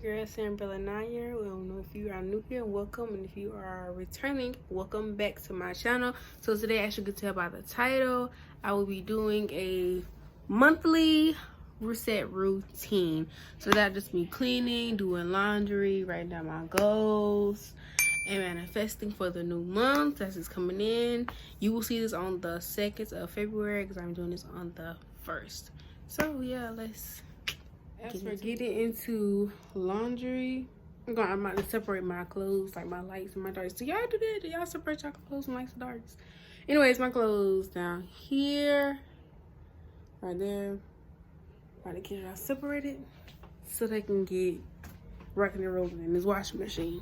girl Sambre'ell here. We don't know if you are new here, welcome, and if you are returning, welcome back to my channel. So today, as you can tell by the title, I will be doing a monthly reset routine. So that just me cleaning, doing laundry, writing down my goals, and manifesting for the new month that is coming in. You will see this on the 2nd of February because I'm doing this on the 1st. So yeah, let's getting into laundry. I'm about to separate my clothes, like my lights and my darks. Do y'all do that? Do y'all separate y'all clothes and lights and darks? Anyways, my clothes down here, right there. Right, get it all separated so they can get rocking and rolling in this washing machine.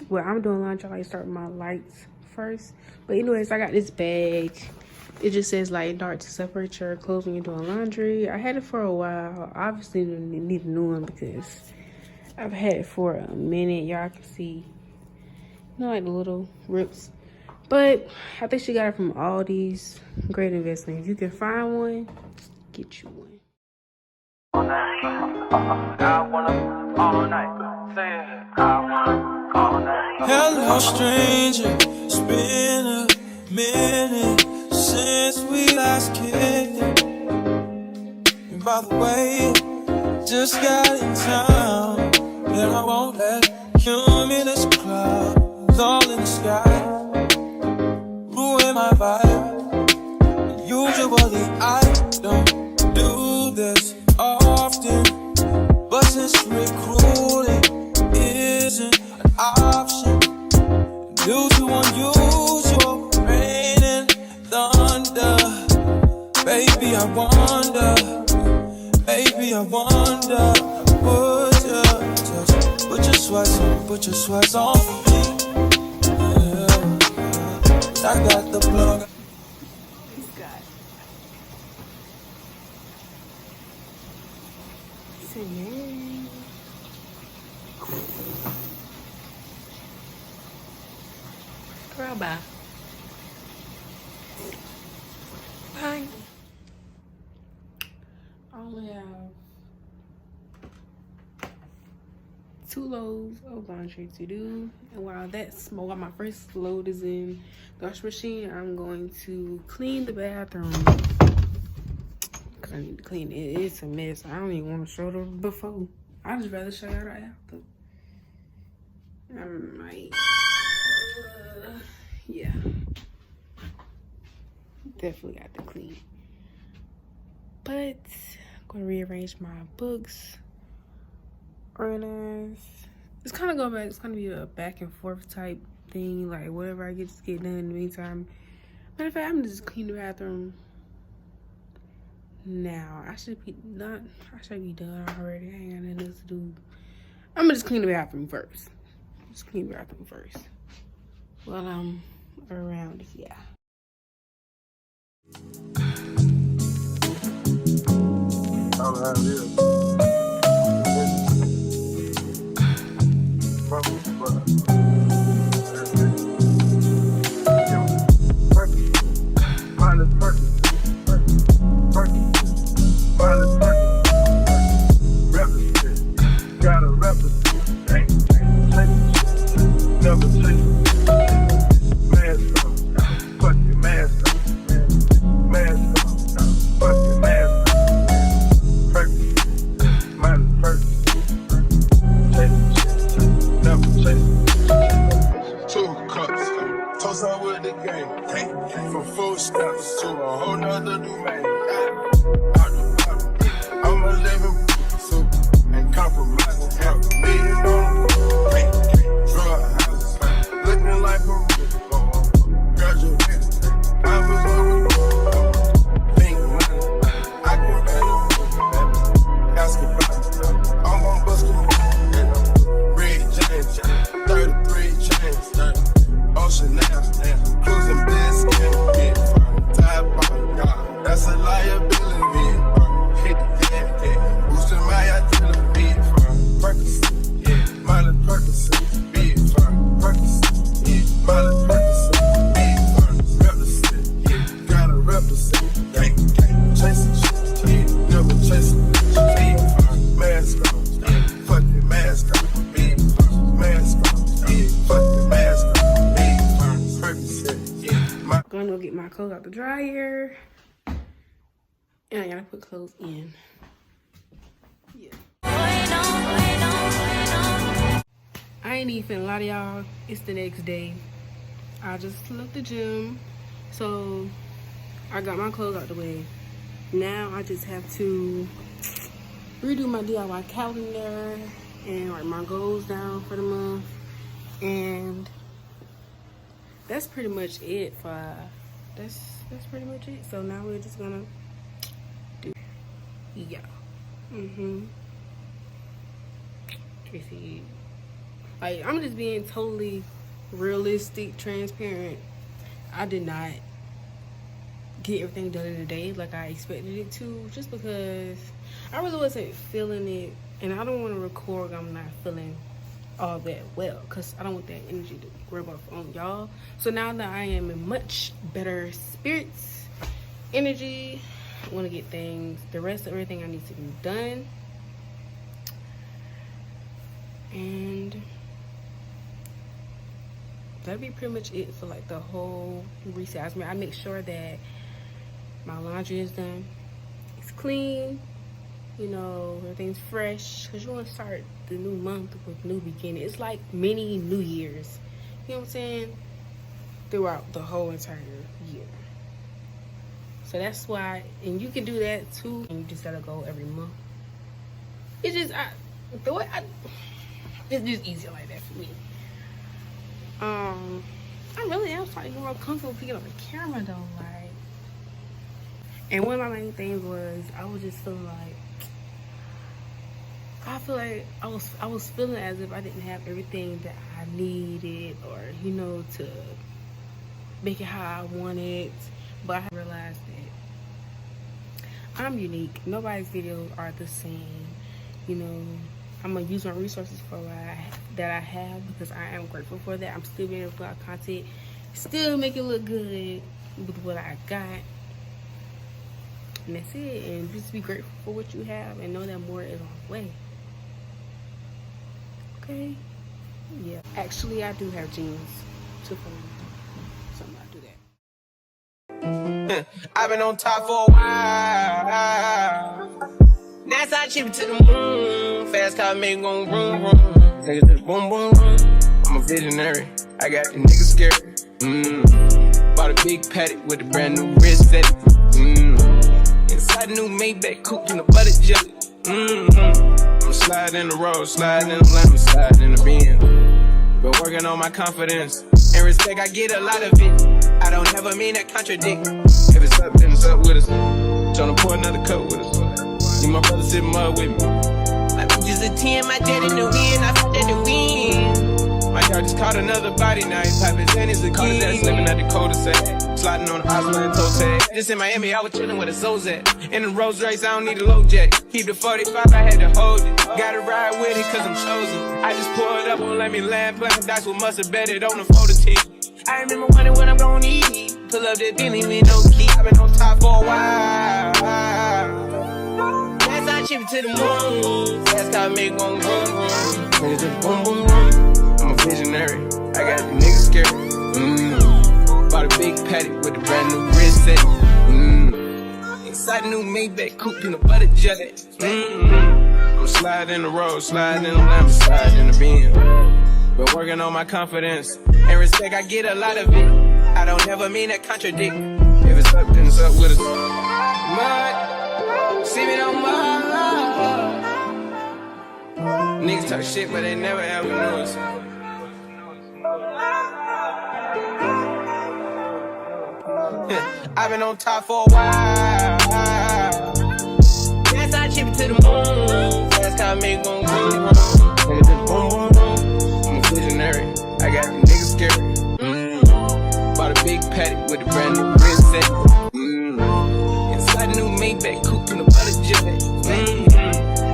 Well, I'm doing laundry. I like start with my lights first. But anyways, I got this bag. It just says light dark to separate your clothes when you're doing laundry. I had it for a while. Obviously, need a new one because I've had it for a minute. Y'all can see, like the little rips. But I think she got it from Aldi's. Great investment. If you can find one, get you one. Hello, stranger. It's been a minute since we last kicked it. And by the way, just got in town, and I won't let cumulus clouds all in the sky ruin my vibe. Usually I don't do this often, but since recruiting isn't an option due to unusual rain and thunder, baby I wonder, would you put your sweats on for me? Yeah. I got the plug. Girl, bye. Bye. I only have 2 loads of laundry to do, and while my first load is in the washing machine, I'm going to clean the bathroom. I need to clean it. It's a mess. I don't even want to show them before. I'd just rather show y'all after. I might, yeah, definitely got to clean. But I'm gonna rearrange my books, organize. It's kind of going back. It's gonna be a back and forth type thing. Like whatever I get done in the meantime. Matter of fact, I'm gonna just clean the bathroom now. I should be done already. I ain't got nothing else to do. I'm gonna just clean the bathroom first. Just clean the bathroom first while I'm around here. Gonna go get my clothes out the dryer, and I gotta put clothes in. Yeah. I ain't even lie to y'all. It's the next day. I just left the gym, so I got my clothes out the way. Now I just have to redo my DIY calendar and write my goals down for the month, and that's pretty much it for that's pretty much it. So now we're just gonna do Tracy, like, I'm just being totally realistic, transparent. I did not get everything done in a day like I expected it to, just because I really wasn't feeling it, and I don't want to record I'm not feeling all that well, because I don't want that energy to rub off on y'all. So now that I am in much better spirits, energy, I want to get the rest of everything I need to be done, and that'll be pretty much it for like the whole reset. I make sure that my laundry is done, it's clean, you know, everything's fresh, because you want to start the new month with new beginning. It's like mini New Year's, you know what I'm saying, throughout the whole entire year. So that's why, and you can do that too, and you just gotta go every month. It's just it's just easier like that for me. I really am starting more comfortable picking up the camera though, like. And one of my main things was I was just feeling like, I feel like I was feeling as if I didn't have everything that I needed, or, you know, to make it how I wanted. But I realized that I'm unique. Nobody's videos are the same. You know, I'm gonna use my resources for that I have, because I am grateful for that. I'm still being able to put out content, still make it look good with what I got. And that's it. And just be grateful for what you have, and know that more is on the way. Okay. Yeah. Actually, I do have jeans to film. So I'm gonna do that. I've been on top for a while. That's how I chip it to the moon. Fast car make gon' vroom vroom. Take it to the boom boom boom. I'm a visionary. I got the niggas scared. Bought a big paddock with a brand new wrist set. Inside the new Maybach coupe in the butter jelly. I'm sliding in the road, sliding in the lamb, sliding in the Benz. Been working on my confidence and respect. I get a lot of it. I don't ever mean to contradict. If it's up, then it's up with us. Tryna pour another cup with us. See my brother sitting mud with me. My bitch is a 10, my dad in the wind, I fit at the wind. My dog just caught another body, now he's popping Xannies again. Caught his ass slipping at the cul-de-sac. Sliding on the Osland toe tag. Just in Miami, I was chilling with a Zoes at. In the Rolls Royce, I don't need a low jack. Keep the 45, I had to hold it. Gotta ride with it, cause I'm chosen. I just pulled up, won't let me land. Playing dice with mustard, bet it on the photo team. I remember wondering what I'm gonna eat. Pull up that Bentley with no key. I've been on top for a while. That's how I chip it to the moon. Fast car make gon' vroom vroom. Niggas just boom boom boom. I'm a visionary. I got the niggas scared. Bought a big paddock with a brand new wrist set. Inside the new Maybach coupe in the butter jelly. I'm sliding in the road, sliding in the lamb, sliding in the Benz. Been working on my confidence and respect. I get a lot of it. I don't ever mean to contradict. If it's up, then it's up with us. Mud, see me no more. Niggas talk shit, but they never ever knew us. I've been on top for a while. That's how I chip it to the moon. Fast car make gon' vroom vroom. Niggas just boom boom boom. I'm a visionary. I got the niggas scared. Bought a big paddock with a brand new wrist set. Inside the new Maybach coupe in the butter jelly.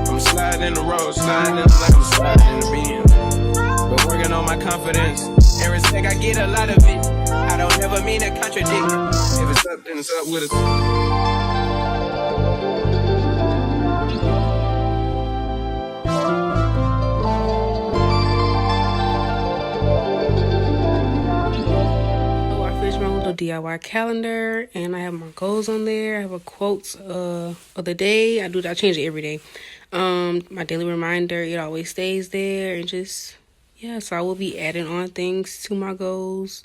I'm sliding in the road, sliding in the like I'm sliding in the Benz. Been working on my confidence and respect. I get a lot of it. I don't ever mean to contradict. If it's up, then it's up with us. DIY calendar, and I have my goals on there. I have a quotes of the day. I change it every day. My daily reminder, it always stays there, and just so I will be adding on things to my goals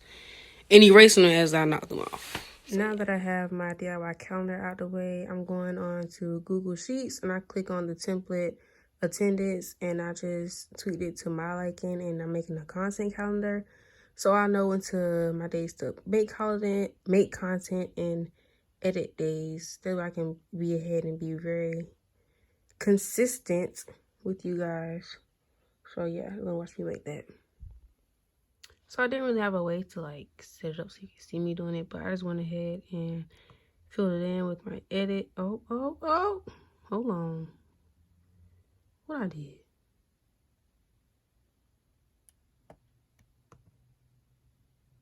and erasing them as I knock them off. Now that I have my DIY calendar out the way, I'm going on to Google Sheets, and I click on the template attendance, and I just tweak it to my liking, and I'm making a content calendar. So I know when to my days to make content, and edit days. That way I can be ahead and be very consistent with you guys. So yeah, you're gonna watch me like that. So I didn't really have a way to like set it up so you can see me doing it, but I just went ahead and filled it in with my edit. Oh, hold on. What I did?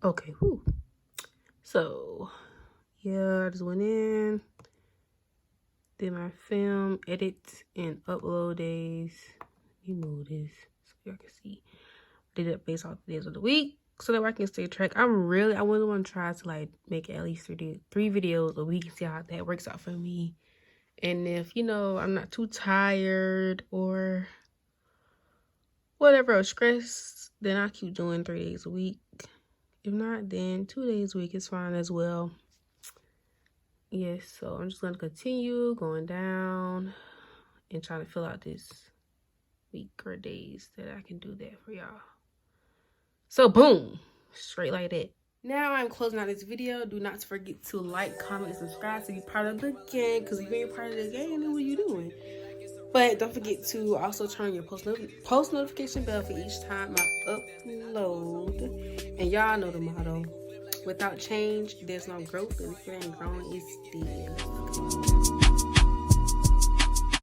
Okay, whew. So, yeah, I just went in, did my film, edit, and upload days. Let me move this so y'all can see. Did it based off the days of the week so that I can stay track. I really want to try to like make at least three videos a week and see how that works out for me. And if, I'm not too tired or whatever, or stressed, then I'll keep doing 3 days a week. If not, then 2 days a week is fine as well. Yes, so I'm just going to continue going down and try to fill out this week or days that I can do that for y'all. So boom, straight like that. Now I'm closing out this video. Do not forget to like, comment, and subscribe to be part of the gang. Because if you ain't part of the gang, then what are you doing? But don't forget to also turn your post notification bell for each time I upload. And y'all know the motto. Without change, there's no growth. And if it ain't growing, it's dead.